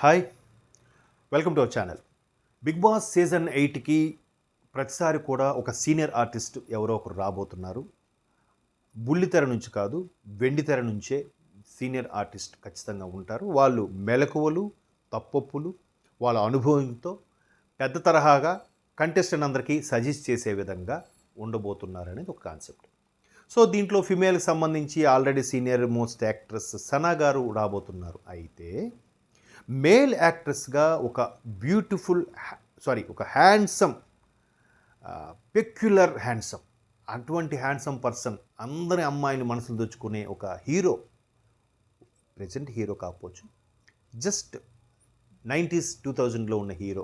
Hi, welcome to our channel. Bigg Boss season 8కి ప్రతిసారి కూడా ఒక సీనియర్ ఆర్టిస్ట్ ఎవరో ఒకరు రాబోతున్నారు. బుల్లితెర నుంచి కాదు, వెండితెర నుంచే సీనియర్ ఆర్టిస్ట్ ఖచ్చితంగా ఉంటారు. వాళ్ళు మెలకువలు, తప్పొప్పులు, వాళ్ళ అనుభవంతో పెద్ద తరహాగా కంటెస్టెంట్ అందరికీ సజెస్ట్ చేసే విధంగా ఉండబోతున్నారనేది ఒక కాన్సెప్ట్. సో దీంట్లో ఫిమేల్కి సంబంధించి already senior most actress Sana గారు రాబోతున్నారు. అయితే మేల్ యాక్ట్రెస్గా ఒక బ్యూటిఫుల్ ఒక హ్యాండ్సమ్, పెక్యులర్ హ్యాండ్సమ్, అటువంటి హ్యాండ్సమ్ పర్సన్, అందరి అమ్మాయిని మనసులు దోచుకునే ఒక హీరో, ప్రజెంట్ హీరో కాకపోవచ్చు, జస్ట్ 90s 2000లో ఉన్న హీరో,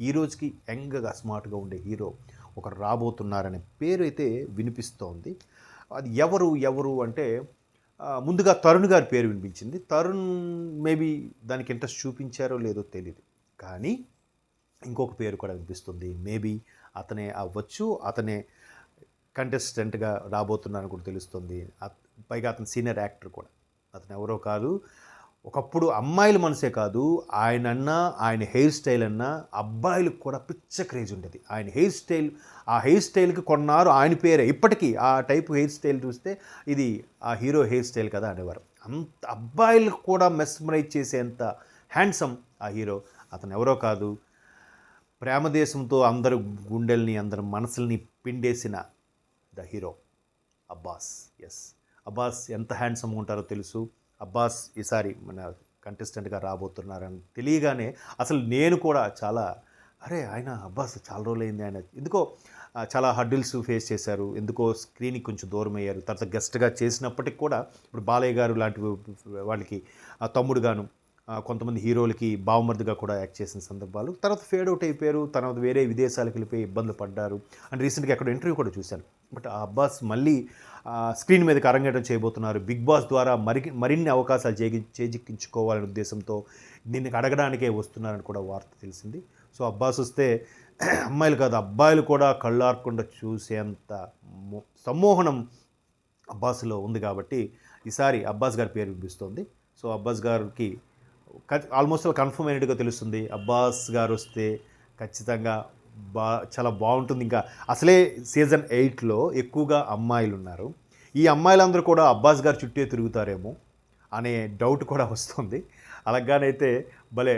ఈ రోజుకి యంగ్గా స్మార్ట్గా ఉండే హీరో ఒకరు రాబోతున్నారనే పేరు అయితే వినిపిస్తోంది. అది ఎవరు అంటే ముందుగా తరుణ్ గారి పేరు వినిపించింది. తరుణ్ మేబీ దానికి ఇంట్రెస్ట్ చూపించారో లేదో తెలియదు, కానీ ఇంకొక పేరు కూడా వినిపిస్తుంది. మేబీ అతనే అవ్వచ్చు, అతనే కంటెస్టెంట్గా రాబోతున్నారని కూడా తెలుస్తుంది. పైగా అతను సీనియర్ యాక్టర్ కూడా. అతను ఎవరో కాదు, ఒకప్పుడు అమ్మాయిల మనసే కాదు, ఆయన హెయిర్ స్టైల్ అన్నా అబ్బాయిలకు కూడా పిచ్చ క్రేజ్ ఉండేది. ఆయన హెయిర్ స్టైల్, ఆ హెయిర్ స్టైల్కి కొన్నారు ఆయన పేరే. ఇప్పటికీ ఆ టైపు హెయిర్ స్టైల్ చూస్తే ఇది ఆ హీరో హెయిర్ స్టైల్ కదా అనేవారు. అంత అబ్బాయిలకు కూడా మెస్మరైజ్ చేసేంత హ్యాండ్సమ్ ఆ హీరో. అతను ఎవరో కాదు, ప్రేమదేశంతో అందరు గుండెల్ని, అందరి మనసుల్ని పిండేసిన the hero Abbas. Yes, Abbas ఎంత హ్యాండ్సమ్గా ఉంటారో తెలుసు. అబ్బాస్ ఈసారి మన కంటెస్టెంట్గా రాబోతున్నారని తెలియగానే అసలు నేను కూడా చాలా ఆయన అబ్బాస్ చాలా రోజులైంది, ఆయన ఎందుకో చాలా హర్డిల్స్ ఫేస్ చేశారు, ఎందుకో స్క్రీన్కి కొంచెం దూరం అయ్యారు. తర్వాత గెస్ట్గా చేసినప్పటికి కూడా ఇప్పుడు బాలయ్య గారు లాంటి వాళ్ళకి తమ్ముడుగాను, కొంతమంది హీరోలకి బావమర్దిగా కూడా యాక్ట్ చేసిన సందర్భాలు, తర్వాత ఫేడ్ అవుట్ అయిపోయారు, తర్వాత వేరే విదేశాలకు వెళ్ళిపోయి ఇబ్బందులు పడ్డారు. అండ్ రీసెంట్గా ఎక్కడ ఇంటర్వ్యూ కూడా చూశాను. బట్ ఆ అబ్బాస్ మళ్ళీ స్క్రీన్ మీదకి అరంగేటం చేయబోతున్నారు. బిగ్ బాస్ ద్వారా మరిన్ని అవకాశాలు చేజిక్కించుకోవాలనే ఉద్దేశంతో దీనికి అడగడానికే వస్తున్నారని కూడా వార్త తెలిసింది. సో అబ్బాస్ వస్తే అమ్మాయిలు కాదు, అబ్బాయిలు కూడా కళ్ళార్కుండా చూసేంత సమ్మోహనం అబ్బాస్లో ఉంది. కాబట్టి ఈసారి అబ్బాస్ గారి పేరు వినిపిస్తోంది. సో అబ్బాస్ గారికి ఆల్మోస్ట్ కన్ఫర్మ్ అయినట్టుగా తెలుస్తుంది. అబ్బాస్ గారు వస్తే ఖచ్చితంగా చాలా బాగుంటుంది. ఇంకా అసలే సీజన్ 8లో ఎక్కువగా అమ్మాయిలు ఉన్నారు. ఈ అమ్మాయిలందరూ కూడా అబ్బాస్ గారు చుట్టే తిరుగుతారేమో అనే డౌట్ కూడా వస్తుంది. అలాగానైతే భలే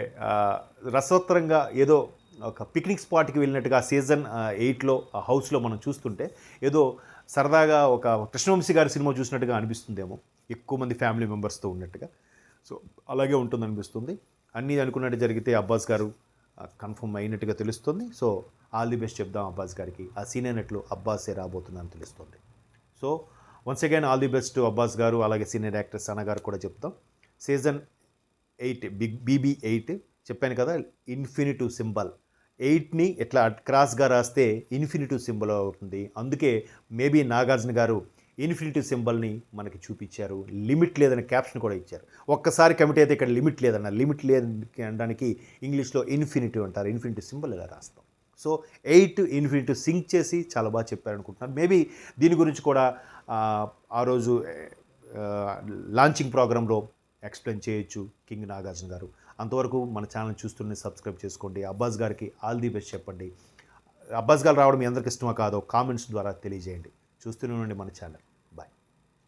రసవత్తరంగా ఏదో ఒక పిక్నిక్ స్పాట్కి వెళ్ళినట్టుగా సీజన్ 8లో హౌస్లో మనం చూస్తుంటే ఏదో సరదాగా ఒక కృష్ణవంశీ గారి సినిమా చూసినట్టుగా అనిపిస్తుందేమో, ఎక్కువ మంది ఫ్యామిలీ మెంబర్స్తో ఉన్నట్టుగా. సో అలాగే ఉంటుంది అనిపిస్తుంది. అన్నీ అనుకున్నట్టు జరిగితే అబ్బాస్ గారు కన్ఫర్మ్ అయినట్టుగా తెలుస్తుంది. సో ఆల్ ది బెస్ట్ చెప్దాం అబ్బాస్ గారికి. ఆ సీనియర్ నటులు అబ్బాసే రాబోతుందని తెలుస్తుంది. So once again all the best Abbas గారు, అలాగే సీనియర్ యాక్టర్ సనా గారు కూడా చెప్తాం. సీజన్ 8 BB8 చెప్పాను కదా, ఇన్ఫినిటివ్ సింబల్ 8ని ఇట్లా క్రాస్గా రాస్తే ఇన్ఫినిటివ్ సింబల్ అవుతుంది. అందుకే మేబీ నాగార్జున గారు ఇన్ఫినిటివ్ సింబల్ని మనకి చూపించారు. లిమిట్ లేదని క్యాప్షన్ కూడా ఇచ్చారు. ఒక్కసారి కమిటీ అయితే ఇక్కడ లిమిట్ లేదన్న, లిమిట్ లేదనడానికి ఇంగ్లీష్లో ఇన్ఫినిటివ్ అంటారు. ఇన్ఫినిటివ్ సింబల్ ఇలా రాస్తాం. సో 8 ఇన్ఫినిటివ్ సింక్ చేసి చాలా బాగా చెప్పారనుకుంటున్నాను. మేబీ దీని గురించి కూడా ఆ రోజు లాంచింగ్ ప్రోగ్రాంలో ఎక్స్ప్లెయిన్ చేయొచ్చు కింగ్ నాగార్జున గారు. అంతవరకు మన ఛానల్ చూస్తూనే సబ్స్క్రైబ్ చేసుకోండి. అబ్బాస్ గారికి ఆల్ ది బెస్ట్ చెప్పండి. అబ్బాస్ గారు రావడం మీ అందరికి ఇష్టమా కాదో కామెంట్స్ ద్వారా తెలియజేయండి. చూస్తూనే ఉండండి మన ఛానల్.